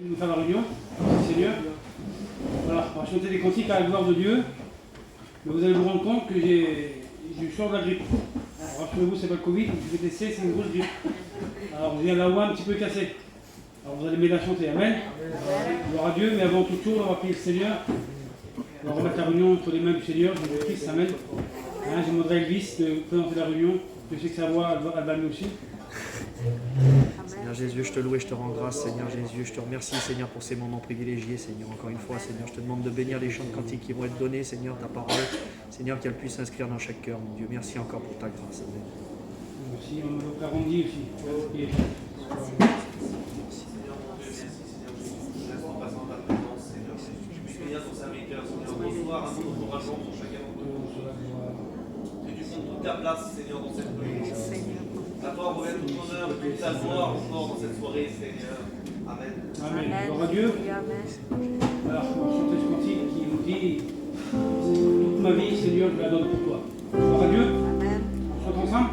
Nous faire la réunion, Seigneur. Voilà, on va chanter des cantiques à la gloire de Dieu. Mais vous allez vous rendre compte que j'ai eu sort de la grippe. Alors rassurez-vous, c'est pas le Covid, je vais tester, c'est une grosse grippe. Alors je viens la voix un petit peu cassée. Alors vous allez m'aider à chanter, Amen. Gloire à Dieu, mais avant toute chose, on va prier le Seigneur. On va remettre la réunion entre les mains du Seigneur, je vous Christ, Amen. Hein, je demanderai à Elvis de présenter la réunion. Je sais que sa voix, elle va mieux aussi. Seigneur Jésus, je te loue et je te rends grâce, Seigneur Jésus. Je te remercie, Seigneur, pour ces moments privilégiés, Seigneur. Encore une fois, Seigneur, je te demande de bénir les chants de cantiques qui vont être donnés, Seigneur, ta parole. Seigneur, qu'elle puisse s'inscrire dans chaque cœur, mon Dieu. Merci encore pour ta grâce, Amen. Merci, on veut Randy aussi. Et... Bonsoir à nous, pour chacun d'entre nous. Que tu prennes toute ta place, Seigneur, dans cette réunion. À toi revient tout l'honneur, toute ta gloire encore dans cette soirée, Seigneur. Amen. Amen. Gloire à Dieu. Alors, on va chanter ce cantique qui nous dit toute ma vie, Seigneur, je la donne pour toi. Gloire à Dieu. Amen. On chante ensemble.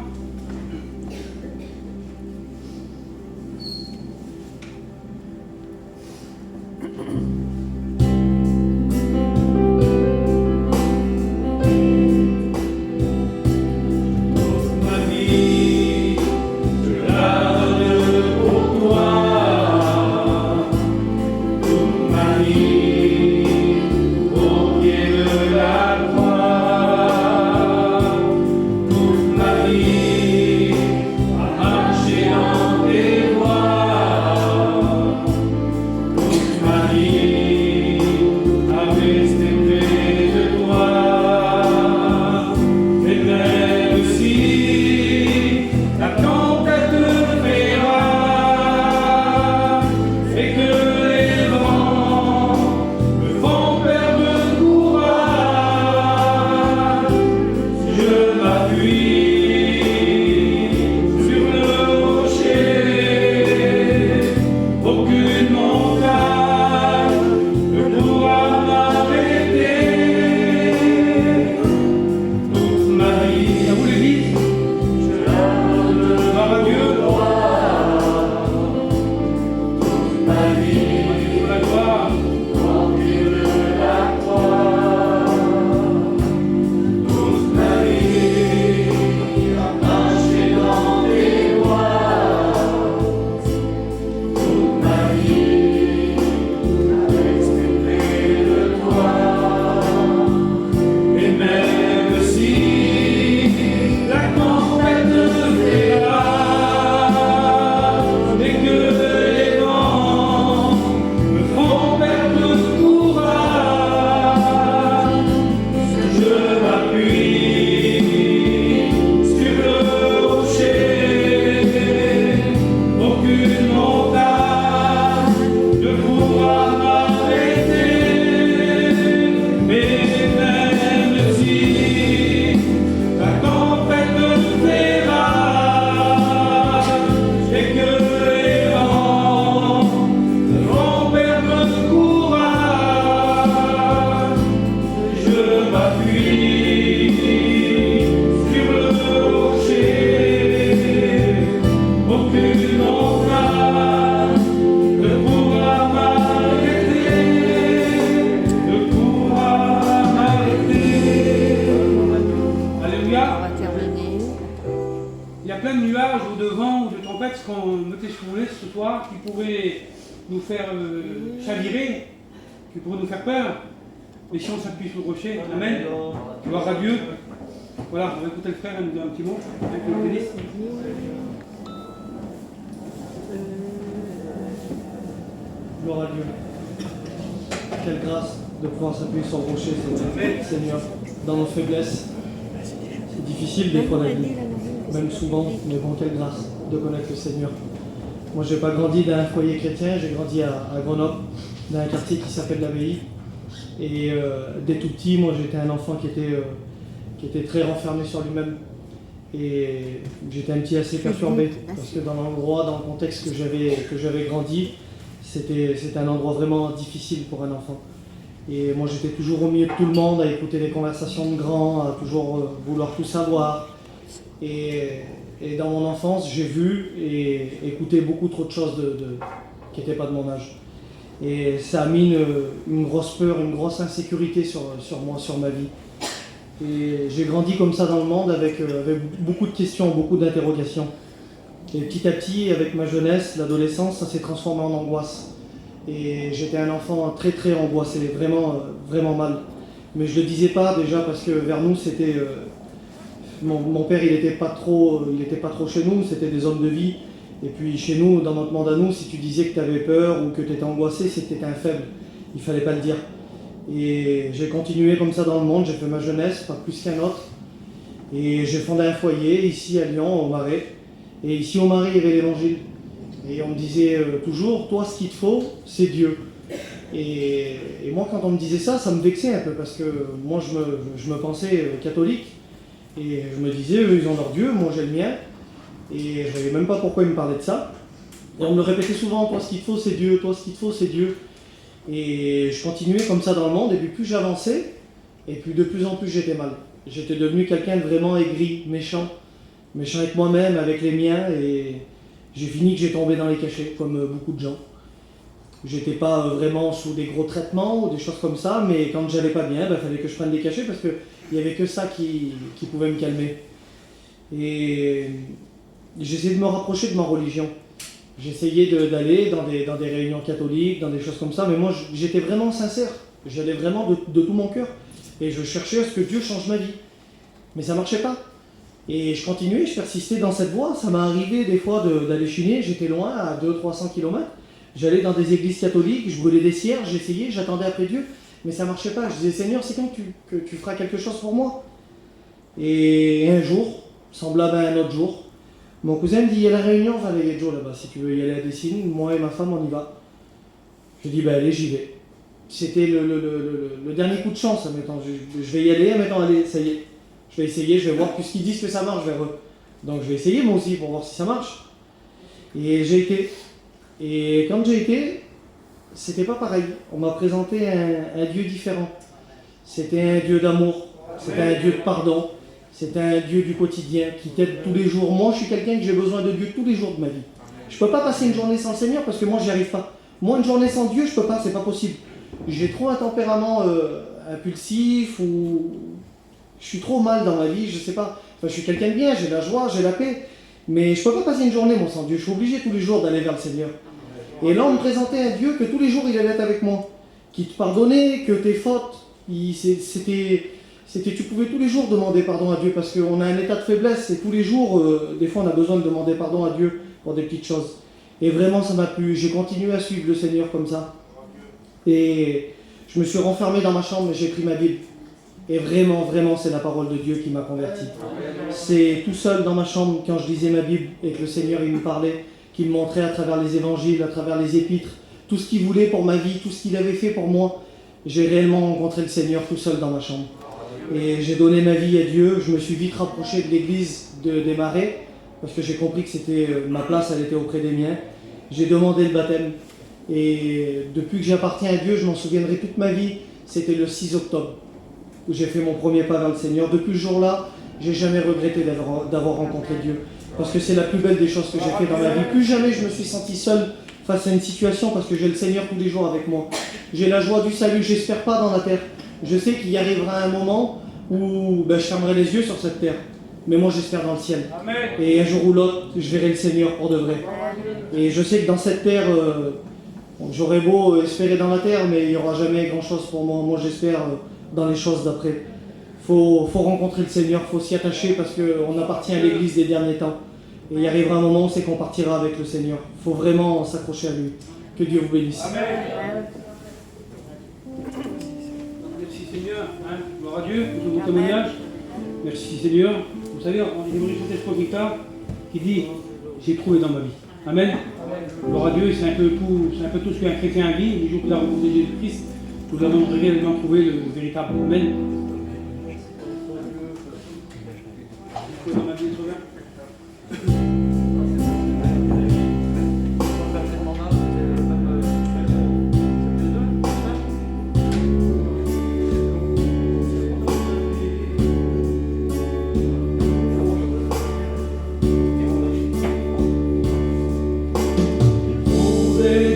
Amen. Gloire à Dieu. Voilà, on va écouter le frère, il nous dit un petit mot avec le tennis. Gloire à Dieu. Quelle grâce de pouvoir s'appuyer sur le rocher, Seigneur, dans nos faiblesses. C'est difficile des fois la vie, même souvent, mais bon, quelle grâce de connaître le Seigneur. Moi, je n'ai pas grandi dans un foyer chrétien, j'ai grandi à Grenoble, dans un quartier qui s'appelle l'Abbaye. Et dès tout petit, moi j'étais un enfant qui était très renfermé sur lui-même. Et j'étais un petit assez perturbé, parce que dans l'endroit, dans le contexte que j'avais grandi, c'était un endroit vraiment difficile pour un enfant. Et moi j'étais toujours au milieu de tout le monde, à écouter les conversations de grands, à toujours vouloir tout savoir. Et dans mon enfance, j'ai vu et écouté beaucoup trop de choses qui n'étaient pas de mon âge. Et ça a mis une grosse peur, une grosse insécurité sur moi, sur ma vie. Et j'ai grandi comme ça dans le monde avec beaucoup de questions, beaucoup d'interrogations. Et petit à petit, avec ma jeunesse, l'adolescence, ça s'est transformé en angoisse. Et j'étais un enfant très très angoissé, vraiment mal. Mais je le disais pas déjà parce que vers nous, c'était... mon père, il était pas trop chez nous, c'était des hommes de vie. Et puis chez nous, dans notre monde à nous, si tu disais que tu avais peur ou que tu étais angoissé, c'est que tu étais un faible. Il fallait pas le dire. Et j'ai continué comme ça dans le monde, j'ai fait ma jeunesse, pas plus qu'un autre. Et j'ai fondé un foyer ici à Lyon, au Marais. Et ici au Marais, il y avait l'évangile. Et on me disait toujours, toi, ce qu'il te faut, c'est Dieu. Et moi, quand on me disait ça, ça me vexait un peu, parce que moi, je me pensais catholique. Et je me disais, eux, ils ont leur Dieu, moi j'ai le mien. Et je ne savais même pas pourquoi ils me parlaient de ça. Et on me le répétait souvent, toi, ce qu'il te faut, c'est Dieu, toi, ce qu'il te faut, c'est Dieu. Et je continuais comme ça dans le monde, et puis plus j'avançais, et puis de plus en plus j'étais mal. J'étais devenu quelqu'un de vraiment aigri, méchant avec moi-même, avec les miens, et j'ai fini que j'ai tombé dans les cachets, comme beaucoup de gens. J'étais pas vraiment sous des gros traitements ou des choses comme ça, mais quand j'allais pas bien, il fallait que je prenne des cachets parce qu'il n'y avait que ça qui pouvait me calmer. Et j'essayais de me rapprocher de ma religion. J'essayais d'aller dans des réunions catholiques, dans des choses comme ça, mais moi j'étais vraiment sincère. J'allais vraiment de tout mon cœur. Et je cherchais à ce que Dieu change ma vie. Mais ça marchait pas. Et je continuais, je persistais dans cette voie. Ça m'est arrivé des fois d'aller chiner, j'étais loin, à 200-300 km. J'allais dans des églises catholiques, je brûlais des cierges, j'essayais, j'attendais après Dieu, mais ça marchait pas. Je disais, Seigneur, c'est quand que tu feras quelque chose pour moi? Et un jour, semblable à un autre jour, mon cousin me dit, il y a la réunion Vallejo là-bas, si tu veux y aller à Dessine, moi et ma femme, on y va. Je dis, allez, j'y vais. C'était le dernier coup de chance, admettons. Je vais y aller, admettons, allez, ça y est. Je vais essayer, je vais voir, puisqu'ils disent que ça marche vers eux. Donc je vais essayer moi aussi pour voir si ça marche. Et j'ai été. Et quand j'ai été, c'était pas pareil. On m'a présenté un Dieu différent. C'était un Dieu d'amour, c'était un Dieu de pardon, c'était un Dieu du quotidien qui t'aide tous les jours. Moi, je suis quelqu'un que j'ai besoin de Dieu tous les jours de ma vie. Je peux pas passer une journée sans le Seigneur parce que moi, j'y arrive pas. Moi, une journée sans Dieu, je peux pas, c'est pas possible. J'ai trop un tempérament impulsif ou je suis trop mal dans ma vie, je sais pas. Enfin, je suis quelqu'un de bien, j'ai la joie, j'ai la paix. Mais je peux pas passer une journée, moi, sans Dieu. Je suis obligé tous les jours d'aller vers le Seigneur. Et là, on me présentait un Dieu que tous les jours, il allait être avec moi. Qui te pardonnait, que tes fautes, tu pouvais tous les jours demander pardon à Dieu parce qu'on a un état de faiblesse et tous les jours, des fois, on a besoin de demander pardon à Dieu pour des petites choses. Et vraiment, ça m'a plu. J'ai continué à suivre le Seigneur comme ça. Et je me suis renfermé dans ma chambre et j'ai pris ma Bible. Et vraiment, c'est la parole de Dieu qui m'a converti. C'est tout seul dans ma chambre, quand je lisais ma Bible et que le Seigneur, il me parlait, qu'il me montrait à travers les évangiles, à travers les épîtres, tout ce qu'il voulait pour ma vie, tout ce qu'il avait fait pour moi. J'ai réellement rencontré le Seigneur tout seul dans ma chambre. Et j'ai donné ma vie à Dieu. Je me suis vite rapproché de l'église des Marais, parce que j'ai compris que c'était ma place, elle était auprès des miens. J'ai demandé le baptême. Et depuis que j'appartiens à Dieu, je m'en souviendrai toute ma vie, c'était le 6 octobre, où j'ai fait mon premier pas vers le Seigneur. Depuis ce jour-là, j'ai jamais regretté d'avoir rencontré Dieu. Parce que c'est la plus belle des choses que j'ai fait dans ma vie. Plus jamais je me suis senti seul face à une situation parce que j'ai le Seigneur tous les jours avec moi. J'ai la joie du salut, j'espère pas dans la terre. Je sais qu'il y arrivera un moment où je fermerai les yeux sur cette terre. Mais moi j'espère dans le ciel. Amen. Et un jour ou l'autre, je verrai le Seigneur pour de vrai. Et je sais que dans cette terre, j'aurais beau espérer dans la terre, mais il n'y aura jamais grand-chose pour moi. Moi j'espère dans les choses d'après. Faut rencontrer le Seigneur, faut s'y attacher parce qu'on appartient à l'église des derniers temps. Et il arrivera un moment où c'est qu'on partira avec le Seigneur. Il faut vraiment s'accrocher à lui. Que Dieu vous bénisse. Amen. Merci Seigneur. Gloire à Dieu pour ce beau témoignage. Merci Seigneur. Vous savez, on aimerait chanter ce profita qui dit « J'ai trouvé dans ma vie ». Amen. Gloire à Dieu, c'est un peu tout ce qu'un chrétien vit. Les jours qu'il a rencontré Jésus-Christ, nous avons réellement trouvé le véritable Amen. Dans ma vie, trouvé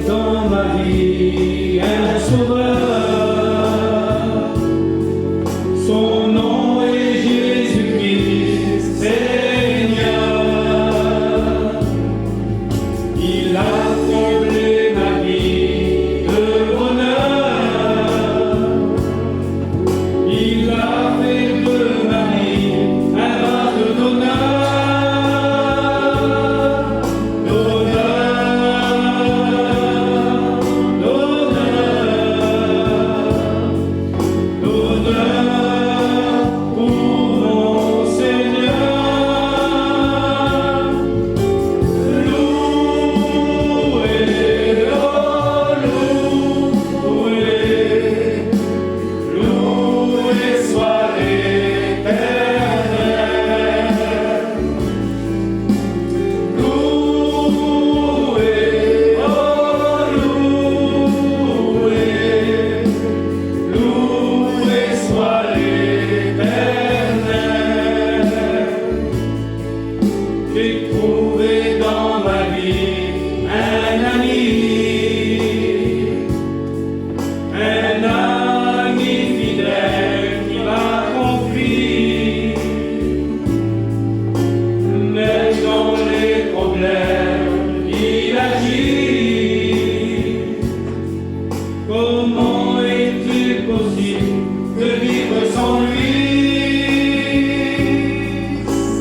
dans ma vie. Sauveur. Son nom est Jésus-Christ, Seigneur. Il a comblé ma vie de bonheur. Il a fait de ma vie un vase d'honneur. D'honneur pour mon Seigneur. Loué, oh loué, loué soit l'Éternel. Loué, oh loué, loué soit l'Éternel. J'ai trouvé dans ma vie un ami fidèle qui m'a compris. Même dans les problèmes, il agit. Comment est-il possible de vivre sans lui?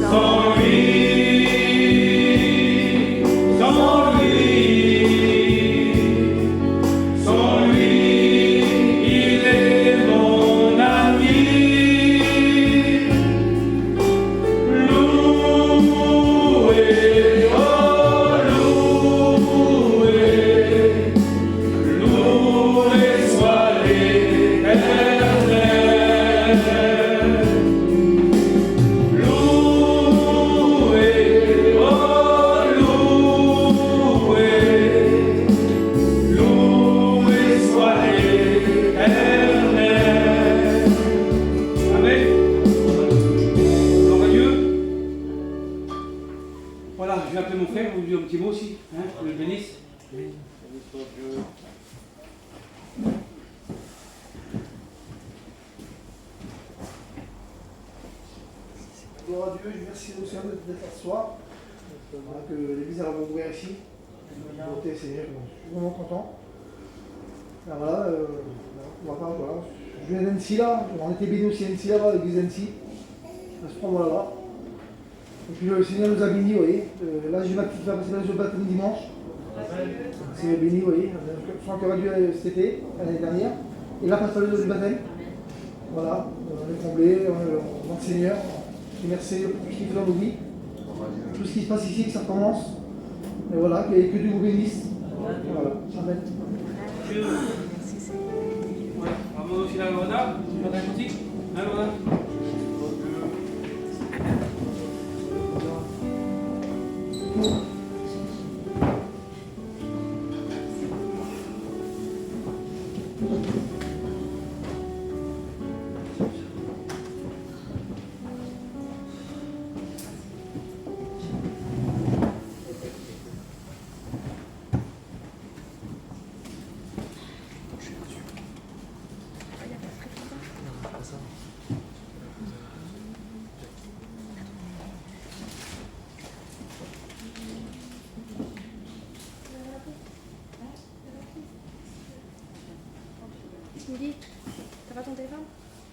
Sans lui, sans lui, sans lui, il est mon ami. Loué, oh loué, loué soit l'Éternel. Loué, oh loué, loué soit l'Éternel. Amen. Gloire à Dieu. Voilà, je vais appeler mon frère, vous lui dire un petit mot aussi, hein, que je le bénisse. Gloire à Dieu, je remercie le Seigneur d'être là ce soir. Voilà, que l'église a ouvert ici. Beauté, Seigneur, je suis vraiment content. Alors voilà, on va pas, voilà. Je viens d'Annecy là, on était bénis aussi à Annecy là-bas, l'église d'Annecy. À ce moment là. Et puis le Seigneur nous a bénis, vous voyez. Là j'ai ma petite femme, c'est le baptême dimanche. C'est béni, vous voyez. Franck aura dû cet été, l'année dernière. Et là, pasteur le baptême. Voilà, on est comblé, on demande Seigneur. Et merci pour tout ce qu'il fait dans nos vies. Tout ce qui se passe ici, que ça commence. Et voilà, que Dieu vous bénisse. Voilà, amen. Ouais, avant aussi la Lorda, tu m'as un cantique, hein Lorda? Cindy, t'as pas ton téléphone?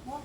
Moi?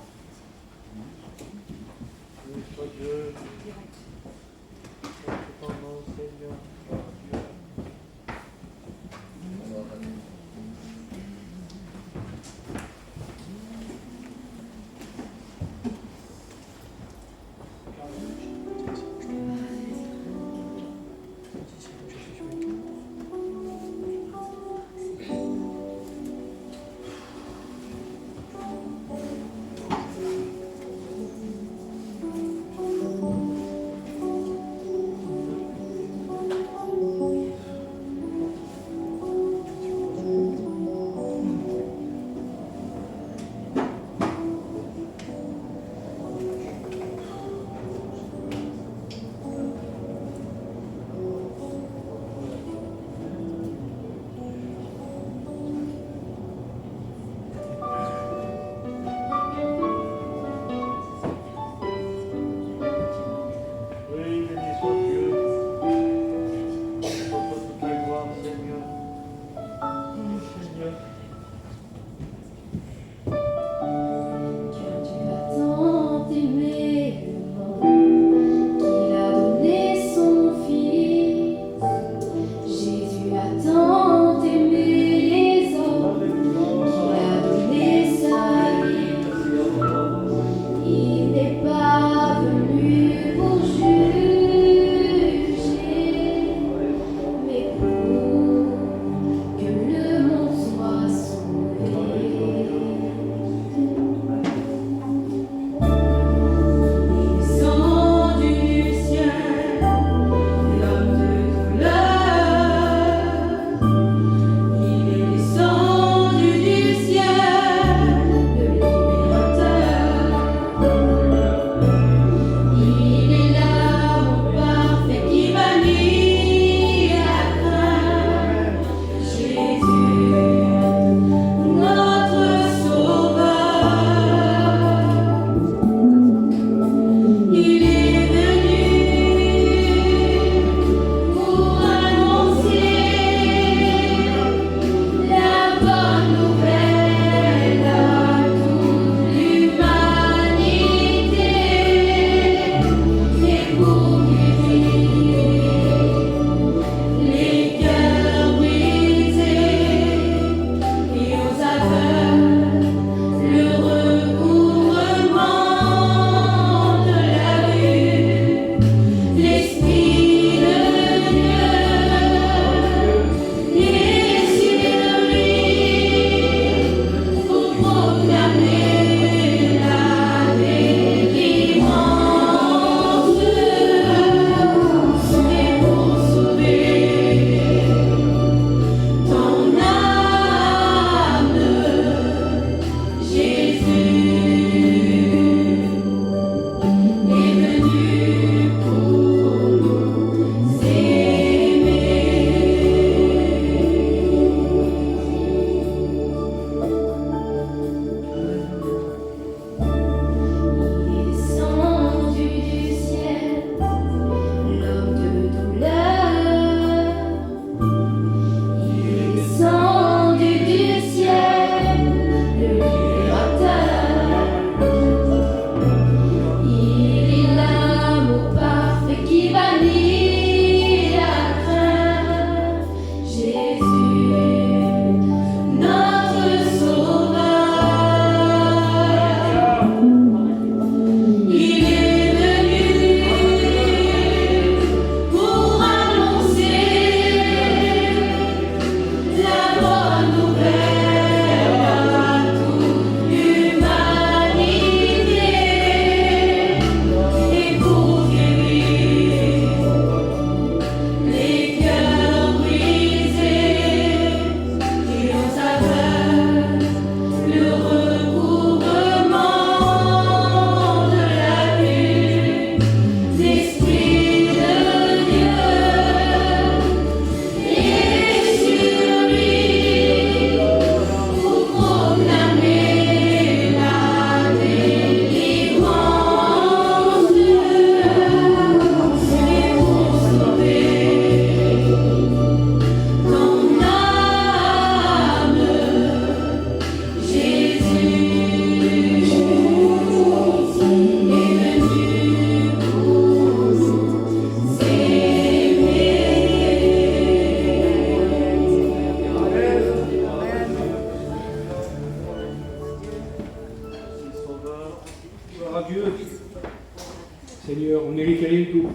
Seigneur, on ne méritait rien du tout.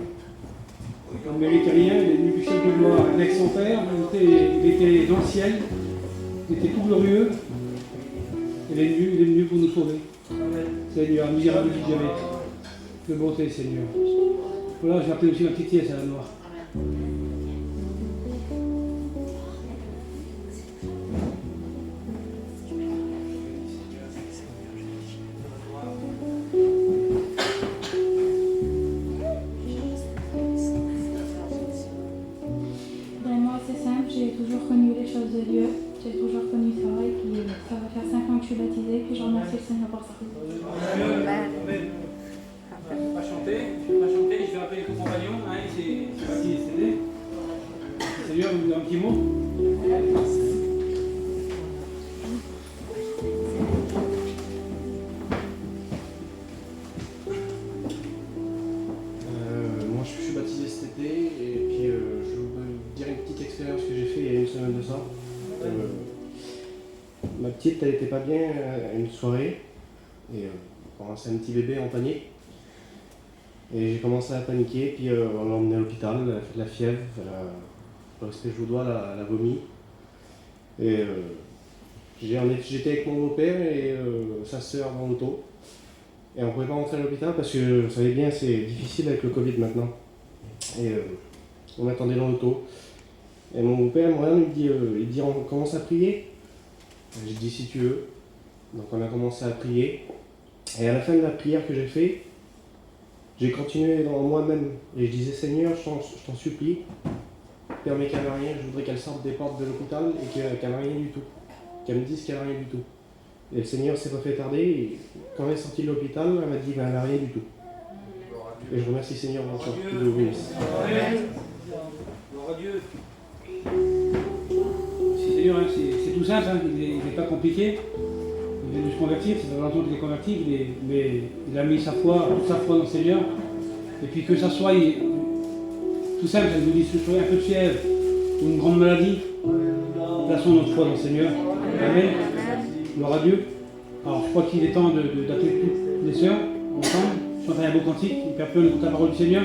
On ne méritait rien, il est venu du ciel de gloire avec son Père, il était dans le ciel, il était tout glorieux, il est venu pour nous sauver. Seigneur, misérable du jamais. De bonté, Seigneur. Voilà, j'ai appelé aussi ma petite nièce à la noire. Vraiment assez simple, j'ai toujours connu les choses de Dieu, j'ai toujours connu ça, et puis ça va faire 5 ans que je suis baptisée, puis je remercie le Seigneur pour ça. Je ne vais pas chanter, je vais appeler les compagnons, hein, c'est pas qui est cédé. Seigneur, vous avez un petit mot? Moi je suis baptisé cet été et puis je vais vous dire une petite expérience que j'ai fait il y a une semaine de ça. Ma petite elle était pas bien à une soirée et c'est un petit bébé en panique. Et j'ai commencé à paniquer, puis on l'a emmenée à l'hôpital, elle a fait de la fièvre, le respect que je vous dois, elle a vomi. Et j'étais avec mon beau-père et sa sœur dans l'auto. Et on ne pouvait pas rentrer à l'hôpital parce que vous savez bien, c'est difficile avec le Covid maintenant. Et on attendait dans l'auto. Et mon beau-père, moi, il dit on commence à prier. J'ai dit si tu veux. Donc on a commencé à prier. Et à la fin de la prière que j'ai fait, j'ai continué dans moi-même et je disais Seigneur, je t'en supplie, permets qu'elle n'a rien, je voudrais qu'elle sorte des portes de l'hôpital et qu'elle n'a rien du tout. Qu'elle me dise qu'elle n'a rien du tout. Et le Seigneur s'est pas fait tarder et quand elle est sortie de l'hôpital, elle m'a dit qu'elle n'a rien du tout. Et je remercie Seigneur pour ça. Je vous bénisse. Gloire à Dieu. Si Seigneur, hein, c'est tout simple, hein, il n'est pas compliqué. Il vient de se convertir, c'est pas longtemps qu'il est converti, mais il a mis sa foi, toute sa foi dans le Seigneur. Et puis que ça soit tout simple, je vous dis, que ce soit un peu de fièvre ou une grande maladie, plaçons notre foi dans le Seigneur. Amen. Gloire à Dieu. Alors je crois qu'il est temps d'appeler toutes les sœurs ensemble, chanter un beau cantique, il perd peu la parole du Seigneur.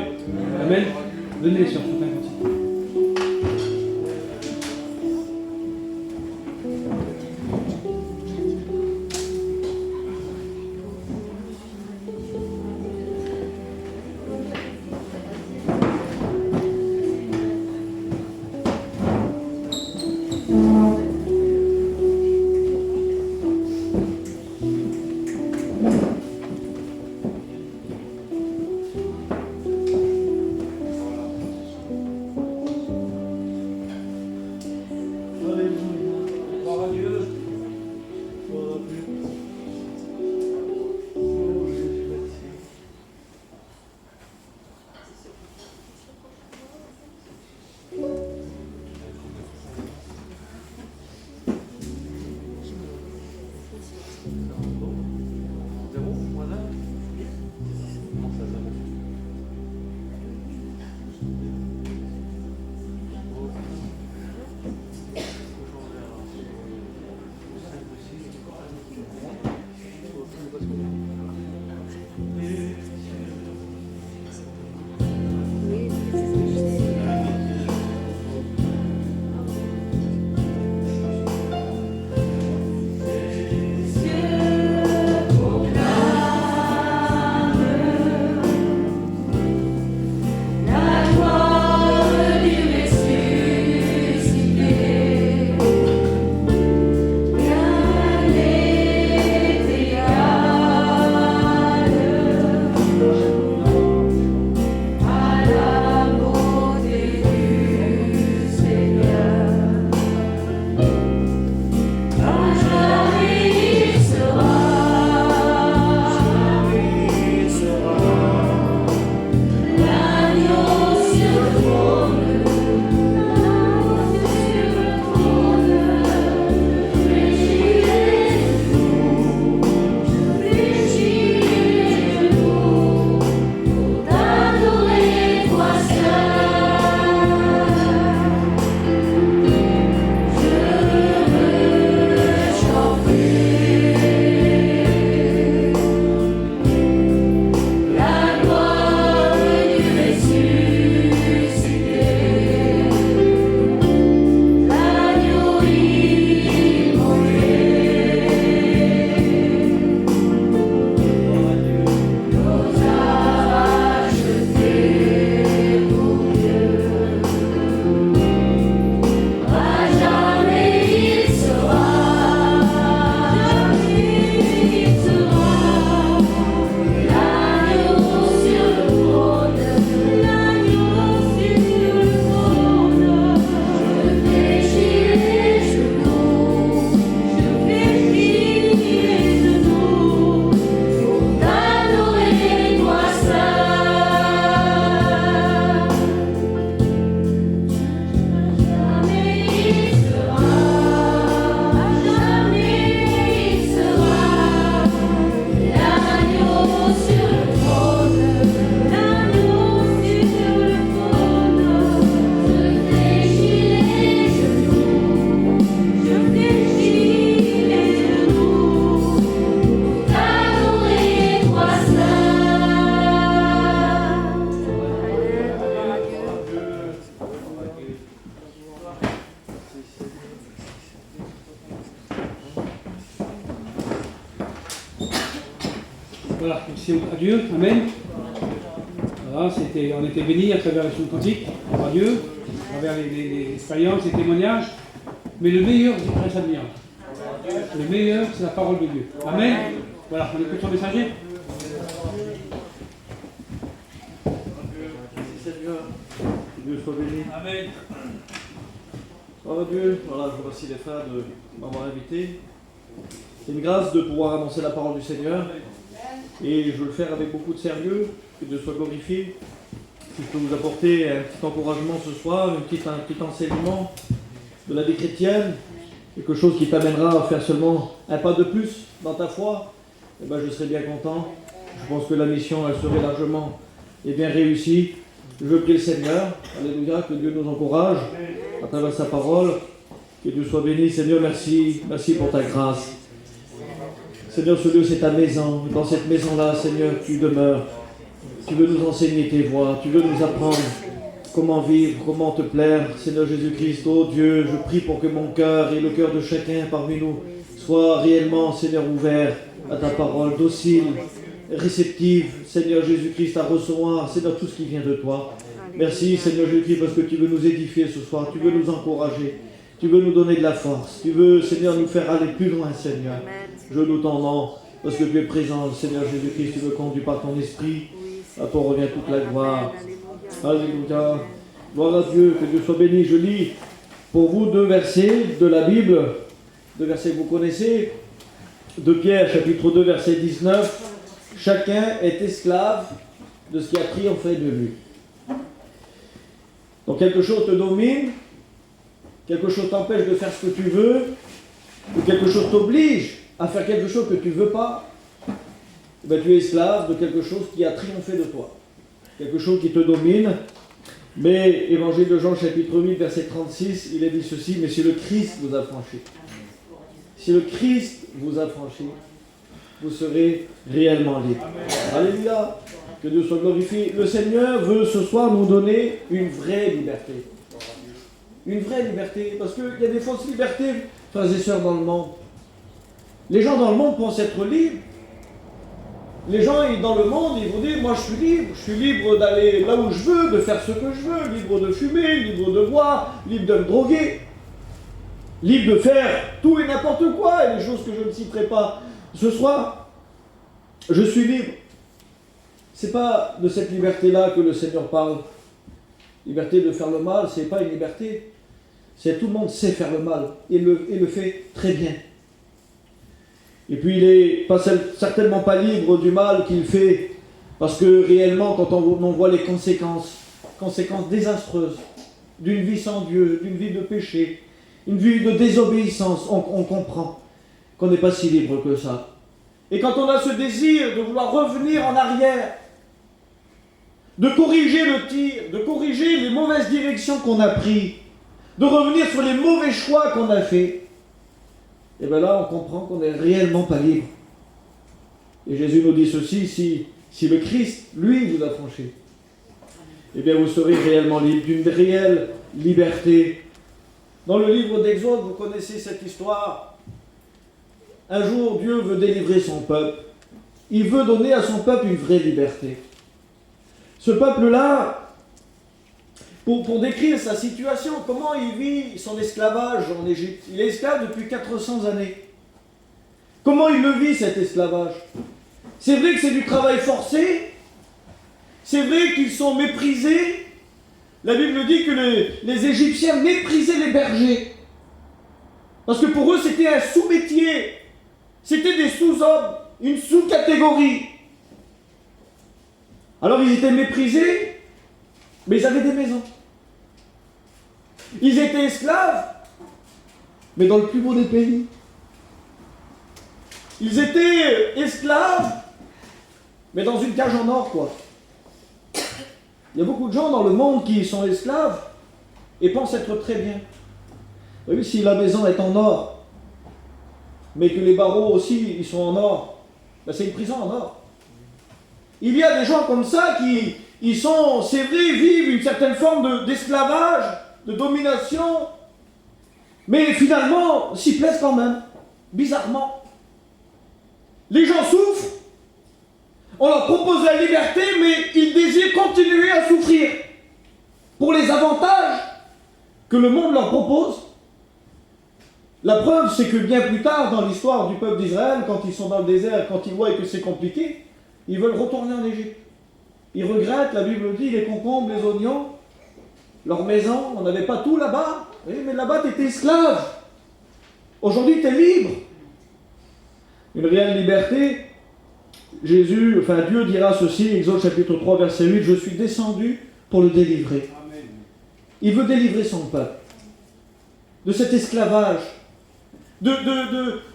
Amen. Venez les sœurs, chanter un cantique. Cieux Voilà, merci à Dieu, Amen. Voilà, on était bénis à travers les chants cantiques, par Dieu, à travers les expériences, les témoignages. Mais le meilleur, reste à venir. Le meilleur, c'est la parole de Dieu. Amen. Voilà, on écoute son messager. Merci Seigneur. Que Dieu soit béni. Amen. Gloire à Dieu. Voilà, je remercie les frères de m'avoir invité. C'est une grâce de pouvoir annoncer la parole du Seigneur. Et je veux le faire avec beaucoup de sérieux. Que Dieu soit glorifié. Si je peux vous apporter un petit encouragement ce soir, un petit enseignement de la vie chrétienne, quelque chose qui t'amènera à faire seulement un pas de plus dans ta foi, eh ben je serai bien content. Je pense que la mission, elle serait largement et bien réussie. Je prie le Seigneur, alléluia, que Dieu nous encourage à travers sa parole. Que Dieu soit béni. Seigneur, merci. Merci pour ta grâce. Seigneur, ce lieu, c'est ta maison. Dans cette maison-là, Seigneur, tu demeures. Tu veux nous enseigner tes voies. Tu veux nous apprendre comment vivre, comment te plaire. Seigneur Jésus-Christ, oh Dieu, je prie pour que mon cœur et le cœur de chacun parmi nous soient réellement, Seigneur, ouverts à ta parole, docile, réceptive, Seigneur Jésus-Christ, à recevoir, Seigneur, tout ce qui vient de toi. Merci, Seigneur Jésus-Christ, parce que tu veux nous édifier ce soir, tu veux nous encourager, tu veux nous donner de la force, tu veux, Seigneur, nous faire aller plus loin, Seigneur. Je nous t'en parce que tu es présent, Seigneur Jésus-Christ, tu me conduis par ton esprit, à toi revient toute la gloire. Alléluia. Gloire à Dieu, que Dieu soit béni. Je lis pour vous 2 versets de la Bible, 2 versets que vous connaissez. De Pierre, chapitre 2, verset 19. Chacun est esclave de ce qui a triomphé de lui. Donc quelque chose te domine, quelque chose t'empêche de faire ce que tu veux, ou quelque chose t'oblige à faire quelque chose que tu ne veux pas, ben tu es esclave de quelque chose qui a triomphé de toi. Quelque chose qui te domine. Mais, Évangile de Jean, chapitre 8, verset 36, il est dit ceci, mais si le Christ vous a franchi, si le Christ vous a franchi, vous serez réellement libre. Alléluia. Que Dieu soit glorifié. Le Seigneur veut ce soir nous donner une vraie liberté. Une vraie liberté. Parce qu'il y a des fausses libertés, frères et sœurs, dans le monde. Les gens dans le monde pensent être libres. Les gens dans le monde, ils vont dire, moi je suis libre d'aller là où je veux, de faire ce que je veux, libre de fumer, libre de boire, libre de me droguer, libre de faire tout et n'importe quoi, et les choses que je ne citerai pas ce soir. Je suis libre. C'est pas de cette liberté-là que le Seigneur parle. Liberté de faire le mal, c'est pas une liberté. C'est tout le monde sait faire le mal, et le fait très bien. Et puis il n'est certainement pas libre du mal qu'il fait, parce que réellement, quand on voit les conséquences désastreuses d'une vie sans Dieu, d'une vie de péché, une vie de désobéissance, on comprend qu'on n'est pas si libre que ça. Et quand on a ce désir de vouloir revenir en arrière, de corriger le tir, de corriger les mauvaises directions qu'on a prises, de revenir sur les mauvais choix qu'on a faits, et bien là, on comprend qu'on n'est réellement pas libre. Et Jésus nous dit ceci, si le Christ, lui, vous a franchi, eh bien vous serez réellement libre, d'une réelle liberté. Dans le livre d'Exode, vous connaissez cette histoire. Un jour, Dieu veut délivrer son peuple. Il veut donner à son peuple une vraie liberté. Ce peuple-là, pour décrire sa situation, comment il vit son esclavage en Égypte. Il est esclave depuis 400 années. Comment il le vit, cet esclavage? C'est vrai que c'est du travail forcé. C'est vrai qu'ils sont méprisés. La Bible dit que les Égyptiens méprisaient les bergers. Parce que pour eux, c'était un sous-métier. C'était des sous-hommes, une sous-catégorie. Alors ils étaient méprisés, mais ils avaient des maisons. Ils étaient esclaves, mais dans le plus beau des pays. Ils étaient esclaves, mais dans une cage en or, quoi. Il y a beaucoup de gens dans le monde qui sont esclaves et pensent être très bien. Vous voyez, si la maison est en or, mais que les barreaux aussi ils sont en or, ben c'est une prison en or. Il y a des gens comme ça qui, c'est vrai, vivent une certaine forme d'esclavage, de domination, mais finalement s'y plaisent quand même, bizarrement. Les gens souffrent, On leur propose la liberté, mais ils désirent continuer à souffrir pour les avantages que le monde leur propose. La preuve, c'est que bien plus tard dans l'histoire du peuple d'Israël, quand ils sont dans le désert, quand ils voient que c'est compliqué, ils veulent retourner en Égypte. Ils regrettent, la Bible dit, les concombres, les oignons, leur maison, on n'avait pas tout là-bas. Oui, mais là-bas, tu étais esclave. Aujourd'hui, tu es libre. Une réelle liberté. Dieu dira ceci, Exode chapitre 3, verset 8, « Je suis descendu pour le délivrer. » Il veut délivrer son peuple de cet esclavage.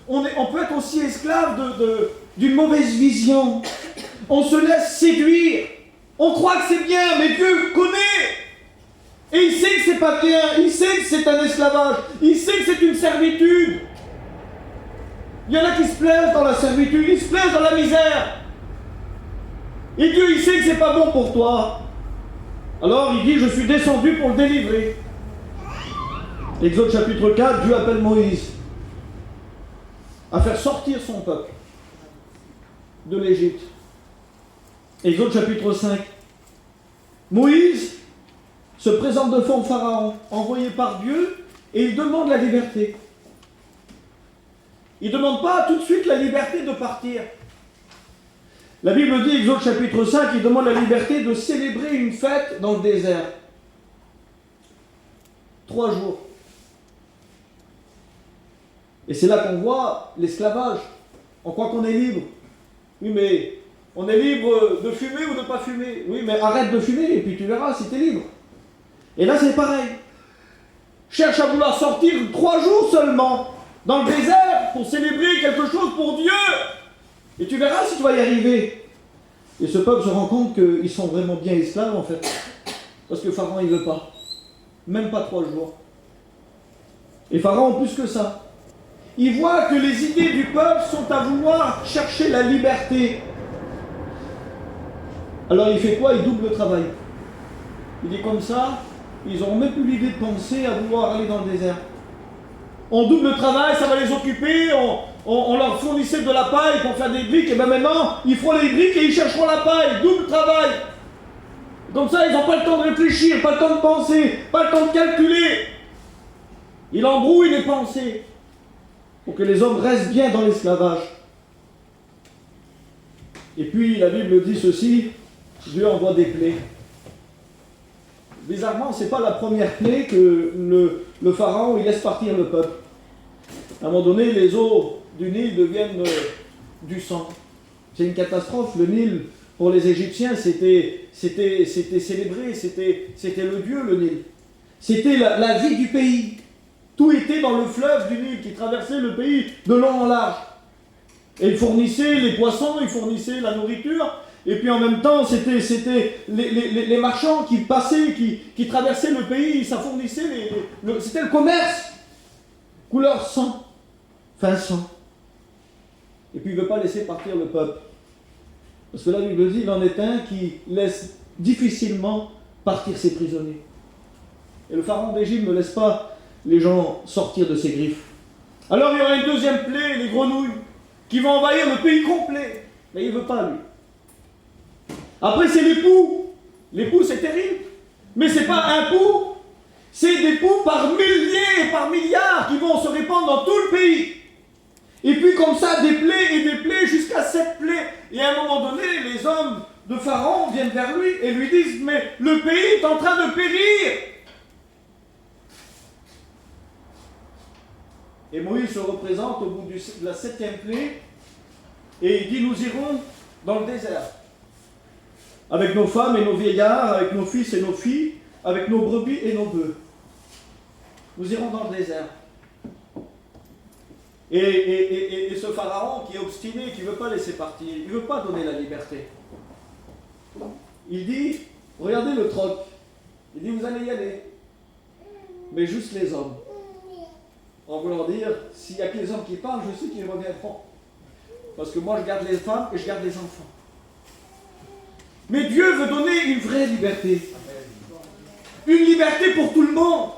On peut être aussi esclave d'une mauvaise vision. On se laisse séduire. On croit que c'est bien, mais Dieu connaît. Et il sait que c'est pas bien. Il sait que c'est un esclavage. Il sait que c'est une servitude. Il y en a qui se plaisent dans la servitude. Ils se plaisent dans la misère. Et Dieu, il sait que c'est pas bon pour toi. Alors il dit, je suis descendu pour le délivrer. Exode chapitre 4, Dieu appelle Moïse à faire sortir son peuple de l'Égypte. Exode chapitre 5. Moïse se présente devant Pharaon, envoyé par Dieu, et il demande la liberté. Il ne demande pas tout de suite la liberté de partir. La Bible dit, Exode chapitre 5, il demande la liberté de célébrer une fête dans le désert. 3 jours. Et c'est là qu'on voit l'esclavage. On croit qu'on est libre. Oui, mais on est libre de fumer ou de ne pas fumer. Oui, mais arrête de fumer et puis tu verras si tu es libre. Et là, c'est pareil. Cherche à vouloir sortir 3 jours seulement dans le désert pour célébrer quelque chose pour Dieu. Et tu verras si tu vas y arriver. Et ce peuple se rend compte qu'ils sont vraiment bien esclaves en fait. Parce que Pharaon, il ne veut pas. Même pas 3 jours. Et Pharaon, plus que ça. Il voit que les idées du peuple sont à vouloir chercher la liberté. Alors il fait quoi? Il double le travail. Il dit comme ça, ils n'auront même plus l'idée de penser à vouloir aller dans le désert. On double le travail, ça va les occuper, on leur fournissait de la paille pour faire des briques, et bien maintenant, ils feront les briques et ils chercheront la paille, double travail. Comme ça, ils n'ont pas le temps de réfléchir, pas le temps de penser, pas le temps de calculer. Il embrouille les pensées pour que les hommes restent bien dans l'esclavage. Et puis, la Bible dit ceci, Dieu envoie des plaies. Bizarrement, ce n'est pas la première plaie que le pharaon il laisse partir le peuple. À un moment donné, les eaux du Nil deviennent du sang. C'est une catastrophe. Le Nil, pour les Égyptiens, c'était célébré, c'était le dieu, le Nil. C'était la vie du pays. Tout était dans le fleuve du Nil qui traversait le pays de long en large. Et il fournissait les poissons, il fournissait la nourriture. Et puis en même temps, c'était les marchands qui passaient, qui traversaient le pays, ça fournissait, c'était le commerce. Couleur sang, fin sang. Et puis il ne veut pas laisser partir le peuple. Parce que la Bible dit, il en est un qui laisse difficilement partir ses prisonniers. Et le pharaon d'Égypte ne laisse pas les gens sortir de ses griffes. Alors il y aura une deuxième plaie, les grenouilles, qui vont envahir le pays complet. Mais il ne veut pas, lui. Après, c'est les poux. Les poux, c'est terrible. Mais ce n'est pas un pou. C'est des poux par milliers et par milliards qui vont se répandre dans tout le pays. Et puis comme ça, des plaies et des plaies jusqu'à 7 plaies. Et à un moment donné, les hommes de Pharaon viennent vers lui et lui disent « Mais le pays est en train de périr !» Et Moïse se représente au bout de la 7e plaie et il dit « Nous irons dans le désert. Avec nos femmes et nos vieillards, avec nos fils et nos filles, avec nos brebis et nos bœufs. Nous irons dans le désert. » Et ce pharaon qui est obstiné, qui ne veut pas laisser partir, il ne veut pas donner la liberté. Il dit, regardez le troc. Il dit, vous allez y aller. Mais juste les hommes. En voulant dire, s'il n'y a que les hommes qui parlent, je sais qu'ils reviendront. Parce que moi, je garde les femmes et je garde les enfants. Mais Dieu veut donner une vraie liberté. Une liberté pour tout le monde.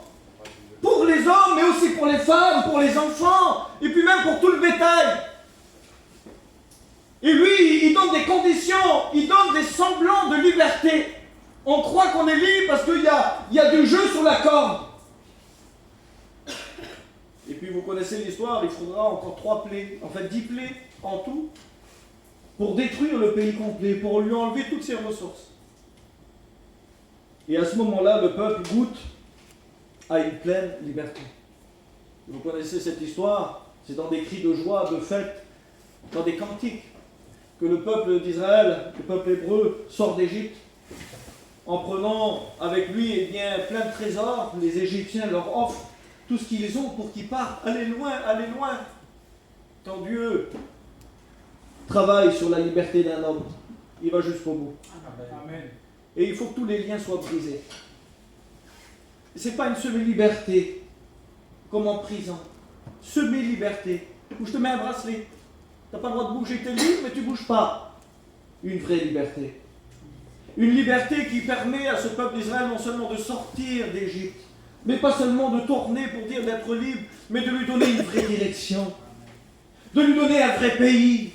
Pour les hommes, mais aussi pour les femmes, pour les enfants, et puis même pour tout le bétail. Et lui, il donne des conditions, il donne des semblants de liberté. On croit qu'on est libre parce qu'il y a du jeu sur la corde. Et puis vous connaissez l'histoire, il faudra encore 3 plaies, en fait 10 plaies en tout, pour détruire le pays complet, pour lui enlever toutes ses ressources. Et à ce moment-là, le peuple goûte à une pleine liberté. Vous connaissez cette histoire, c'est dans des cris de joie, de fête, dans des cantiques, que le peuple d'Israël, le peuple hébreu, sort d'Égypte, en prenant avec lui plein de trésors. Les Égyptiens leur offrent tout ce qu'ils ont pour qu'ils partent. Allez loin, allez loin. Quand Dieu travaille sur la liberté d'un homme, il va jusqu'au bout. Amen. Et il faut que tous les liens soient brisés. Ce n'est pas une semi-liberté, comme en prison. Semi-liberté, où je te mets un bracelet. Tu n'as pas le droit de bouger, tu es libre, mais tu ne bouges pas. Une vraie liberté. Une liberté qui permet à ce peuple d'Israël non seulement de sortir d'Égypte, mais pas seulement de tourner pour dire d'être libre, mais de lui donner une vraie direction, de lui donner un vrai pays,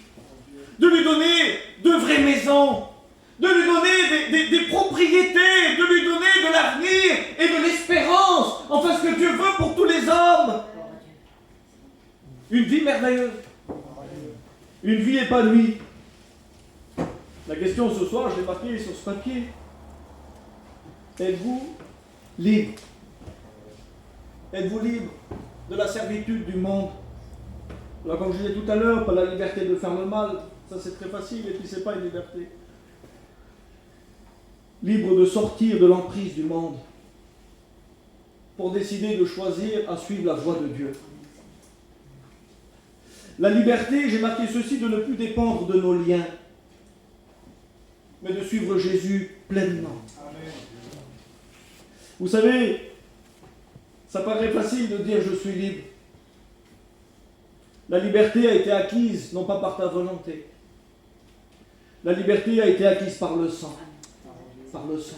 de lui donner de vraies maisons, de lui donner des propriétés, de lui donner de l'avenir et de l'espérance, enfin ce que Dieu veut pour tous les hommes. Une vie merveilleuse, une vie épanouie. La question ce soir, je l'ai marquée sur ce papier. Êtes-vous libre? Êtes-vous libre de la servitude du monde? Alors, comme je disais tout à l'heure, pas la liberté de faire le mal, ça c'est très facile, et puis c'est pas une liberté. Libre de sortir de l'emprise du monde pour décider de choisir à suivre la voie de Dieu. La liberté, j'ai marqué ceci, de ne plus dépendre de nos liens, mais de suivre Jésus pleinement. Amen. Vous savez, ça paraît facile de dire je suis libre. La liberté a été acquise non pas par ta volonté. La liberté a été acquise par le sang. Par le sang.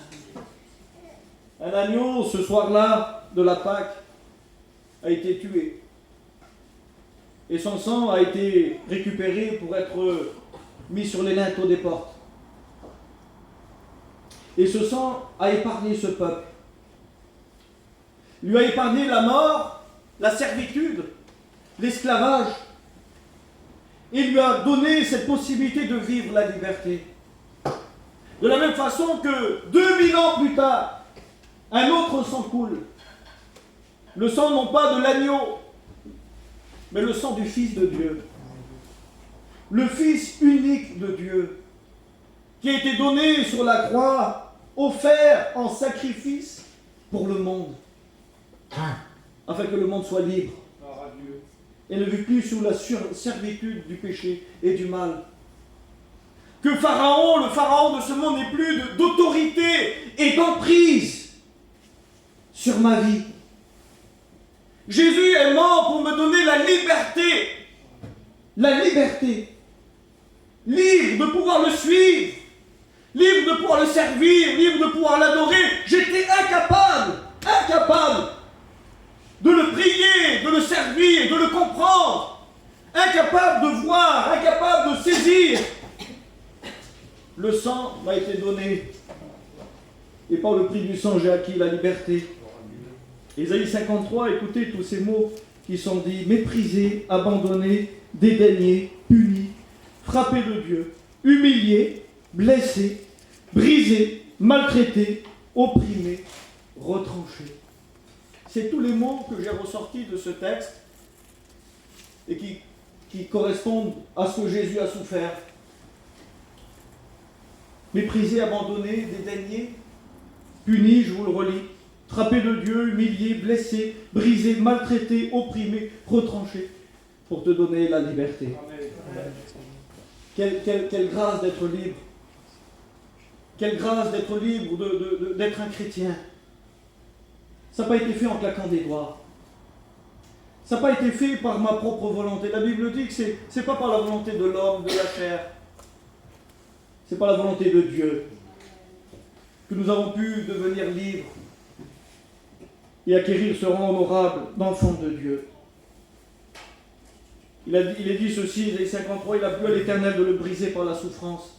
Un agneau, ce soir-là de la Pâque, a été tué. Et son sang a été récupéré pour être mis sur les linteaux des portes. Et ce sang a épargné ce peuple. Lui a épargné la mort, la servitude, l'esclavage. Il lui a donné cette possibilité de vivre la liberté. De la même façon que 2000 ans plus tard, un autre sang coule. Le sang non pas de l'agneau, mais le sang du Fils de Dieu. Le Fils unique de Dieu, qui a été donné sur la croix, offert en sacrifice pour le monde, afin que le monde soit libre et ne vit plus sous la servitude du péché et du mal. Que Pharaon, le Pharaon de ce monde, n'ait plus d'autorité et d'emprise sur ma vie. Jésus est mort pour me donner la liberté. La liberté. Libre de pouvoir le suivre. Libre de pouvoir le servir. Libre de pouvoir l'adorer. J'étais incapable de le prier, de le servir, de le comprendre. Incapable de voir, incapable de saisir. Le sang m'a été donné. Et par le prix du sang, j'ai acquis la liberté. Ésaïe 53, écoutez tous ces mots qui sont dits: méprisé, abandonné, dédaigné, puni, frappé de Dieu, humilié, blessé, brisé, maltraité, opprimé, retranché. C'est tous les mots que j'ai ressortis de ce texte et qui correspondent à ce que Jésus a souffert. Méprisé, abandonné, dédaigné, puni, je vous le relis, frappé de Dieu, humilié, blessé, brisé, maltraité, opprimé, retranché, pour te donner la liberté. Quelle grâce d'être libre. Quelle grâce d'être libre, d'être un chrétien. Ça n'a pas été fait en claquant des doigts. Ça n'a pas été fait par ma propre volonté. La Bible dit que ce n'est pas par la volonté de l'homme, de la chair. C'est par la volonté de Dieu que nous avons pu devenir libres et acquérir ce rang honorable d'enfant de Dieu. Il est dit ceci, Ésaïe 53, il a plu à l'Éternel de le briser par la souffrance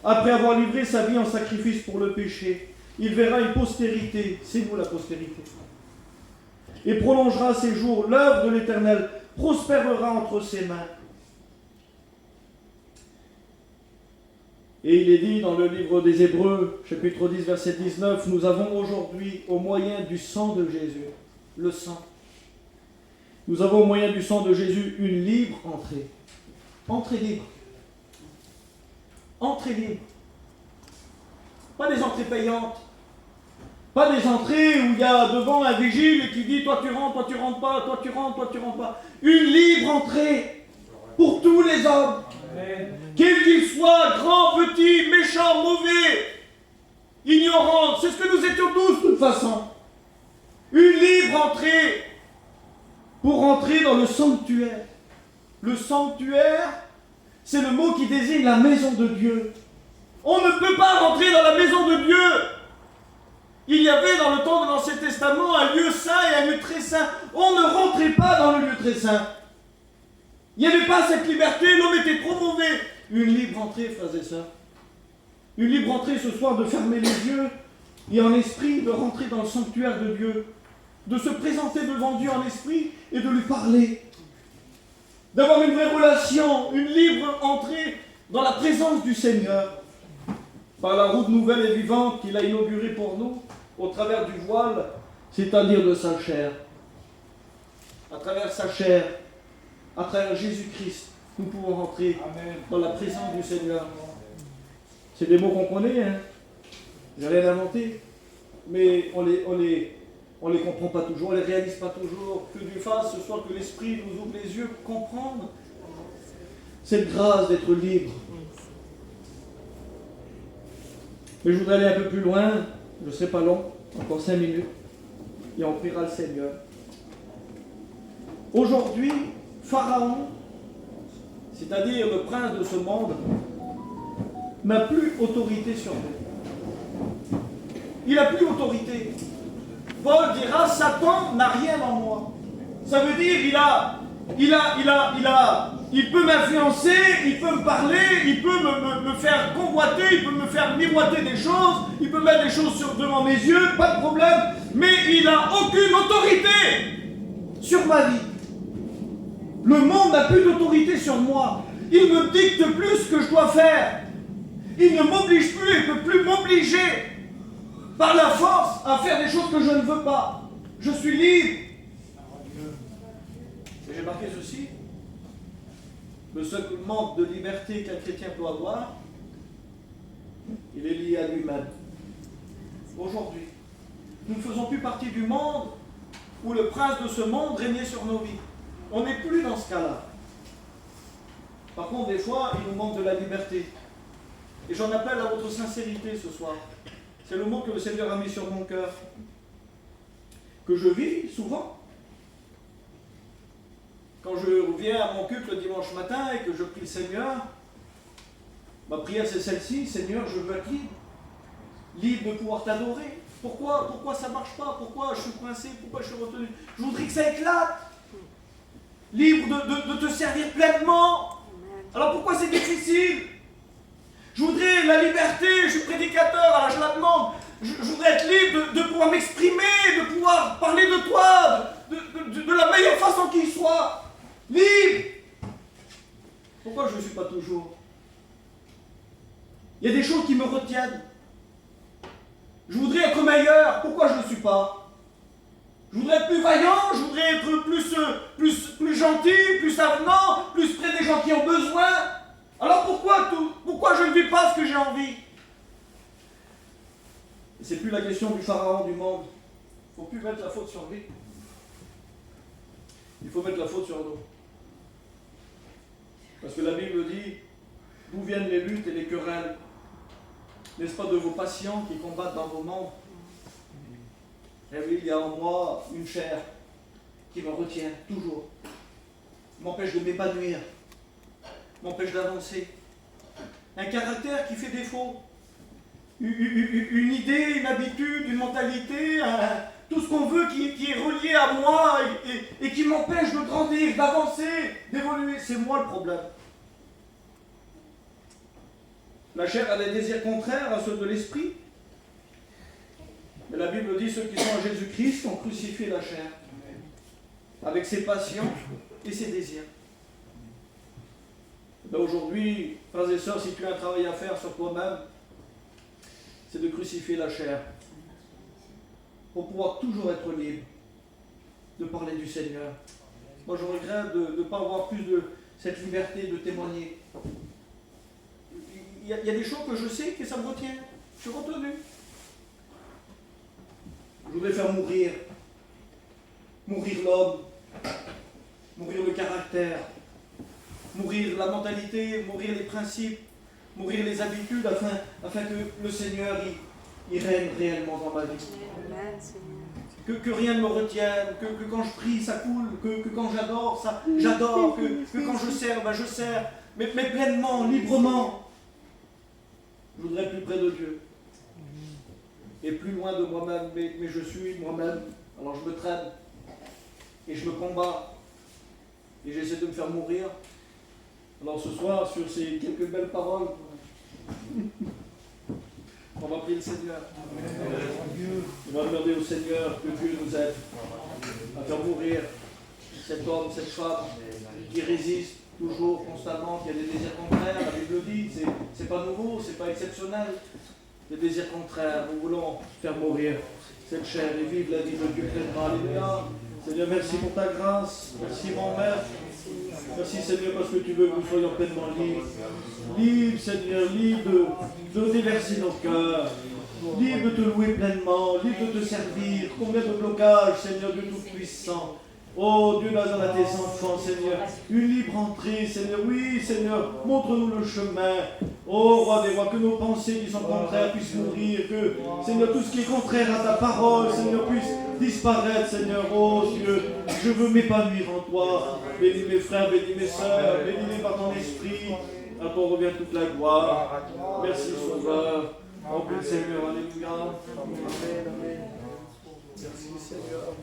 Après avoir livré sa vie en sacrifice pour le péché, il verra une postérité, c'est vous la postérité, et prolongera ses jours. L'œuvre de l'Éternel prospérera entre ses mains. Et il est dit dans le livre des Hébreux, chapitre 10, verset 19, nous avons aujourd'hui, au moyen du sang de Jésus, le sang, nous avons au moyen du sang de Jésus une libre entrée. Entrée libre. Entrée libre. Pas des entrées payantes. Pas des entrées où il y a devant un vigile qui dit toi tu rentres pas, toi tu rentres pas. Une libre entrée pour tous les hommes. Quels qu'ils soient, grands, petits, méchants, mauvais, ignorants, c'est ce que nous étions tous de toute façon. Une libre entrée pour entrer dans le sanctuaire. Le sanctuaire, c'est le mot qui désigne la maison de Dieu. On ne peut pas rentrer dans la maison de Dieu. Il y avait dans le temps de l'Ancien Testament un lieu saint et un lieu très saint. On ne rentrait pas dans le lieu très saint. Il n'y avait pas cette liberté, l'homme était trop mauvais. Une libre entrée, frères et sœurs. Une libre entrée ce soir de fermer les yeux et en esprit de rentrer dans le sanctuaire de Dieu. De se présenter devant Dieu en esprit et de lui parler. D'avoir une vraie relation, une libre entrée dans la présence du Seigneur. Par la route nouvelle et vivante qu'il a inaugurée pour nous, au travers du voile, c'est-à-dire de sa chair. À travers sa chair, à travers Jésus-Christ, nous pouvons rentrer dans la présence du Seigneur. C'est des mots qu'on connaît, hein. J'ai rien inventé. Mais on les comprend pas toujours, on les réalise pas toujours. Que Dieu fasse ce soir que l'Esprit nous ouvre les yeux pour comprendre cette grâce d'être libre. Mais je voudrais aller un peu plus loin, je ne serai pas long, encore 5 minutes, et on priera le Seigneur. Aujourd'hui, Pharaon, c'est-à-dire le prince de ce monde, n'a plus autorité sur nous. Il n'a plus autorité. Paul dira, Satan n'a rien en moi. Ça veut dire, il peut m'influencer, il peut me parler, il peut me faire convoiter, il peut me faire miroiter des choses, il peut mettre des choses devant mes yeux, pas de problème, mais il n'a aucune autorité sur ma vie. Le monde n'a plus d'autorité sur moi. Il me dicte plus ce que je dois faire. Il ne m'oblige plus et ne peut plus m'obliger par la force à faire des choses que je ne veux pas. Je suis libre. Et j'ai marqué ceci. Le seul manque de liberté qu'un chrétien peut avoir, il est lié à lui-même. Aujourd'hui, nous ne faisons plus partie du monde où le prince de ce monde régnait sur nos vies. On n'est plus dans ce cas-là. Par contre, des fois, il nous manque de la liberté. Et j'en appelle à votre sincérité ce soir. C'est le mot que le Seigneur a mis sur mon cœur. Que je vis souvent. Quand je viens à mon culte le dimanche matin et que je prie le Seigneur, ma prière c'est celle-ci, Seigneur, je veux être libre. Libre de pouvoir t'adorer. Pourquoi ça ne marche pas? Pourquoi je suis coincé? Pourquoi je suis retenu? Je voudrais que ça éclate. Libre de te servir pleinement. Alors pourquoi c'est difficile? Je voudrais la liberté, je suis prédicateur, alors je la demande. Je voudrais être libre de pouvoir m'exprimer, de pouvoir parler de toi, de la meilleure façon qu'il soit. Libre. Pourquoi je ne suis pas toujours? Il y a des choses qui me retiennent. Je voudrais être meilleur, pourquoi je ne le suis pas? Je voudrais être plus vaillant, je voudrais être plus gentil, plus avenant, plus près des gens qui ont besoin. Alors pourquoi je ne vis pas ce que j'ai envie? C'est plus la question du pharaon du monde. Il ne faut plus mettre la faute sur lui. Il faut mettre la faute sur nous. Parce que la Bible dit, d'où viennent les luttes et les querelles? N'est-ce pas de vos patients qui combattent dans vos membres? Et oui, il y a en moi une chair qui me retient toujours, m'empêche de m'épanouir, m'empêche d'avancer. Un caractère qui fait défaut, une idée, une habitude, une mentalité, tout ce qu'on veut qui est relié à moi et qui m'empêche de grandir, d'avancer, d'évoluer. C'est moi le problème. La chair a des désirs contraires à ceux de l'esprit. Mais la Bible dit ceux qui sont en Jésus-Christ ont crucifié la chair avec ses passions et ses désirs. Ben aujourd'hui, frères et sœurs, si tu as un travail à faire sur toi-même, c'est de crucifier la chair pour pouvoir toujours être libre de parler du Seigneur. Moi, je regrette de ne pas avoir plus de cette liberté de témoigner. Il y a des choses que je sais que ça me retient. Je suis retenu. Je voudrais faire mourir l'homme, mourir le caractère, mourir la mentalité, mourir les principes, mourir les habitudes, afin que le Seigneur il règne réellement dans ma vie. Que rien ne me retienne, que quand je prie, ça coule, que quand j'adore, j'adore, que quand je sers, je sers, mais pleinement, librement. Je voudrais plus près de Dieu. Et plus loin de moi-même, mais je suis moi-même. Alors je me traîne, et je me combats, et j'essaie de me faire mourir. Alors ce soir, sur ces quelques belles paroles, on va prier le Seigneur. On va demander au Seigneur que Dieu nous aide à faire mourir cet homme, cette femme qui résiste toujours, constamment, qui a des désirs contraires. La Bible dit, c'est pas nouveau, c'est pas exceptionnel. Des désirs contraires, nous voulons faire mourir cette chair et vivre la vie de Dieu pleinement. Alléluia. Seigneur, merci pour ta grâce. Merci mon Maître. Merci Seigneur parce que tu veux que nous soyons pleinement libres. Libres Seigneur, libres de déverser nos cœurs. Libres de te louer pleinement. Libres de te servir. Combien de blocages Seigneur Dieu Tout-Puissant. Oh Dieu, là à tes enfants, Seigneur, une libre entrée, Seigneur, oui, Seigneur, montre-nous le chemin. Oh Roi des rois, que nos pensées qui sont contraires puissent mourir, que, Seigneur, tout ce qui est contraire à ta parole, Seigneur, puisse disparaître, Seigneur. Oh Dieu, je veux m'épanouir en toi. Bénis mes frères, bénis mes sœurs, bénis-les par ton esprit. À toi revient toute la gloire. Merci, Sauveur. Oh, Seigneur, alléluia. Amen, amen. Merci, Seigneur.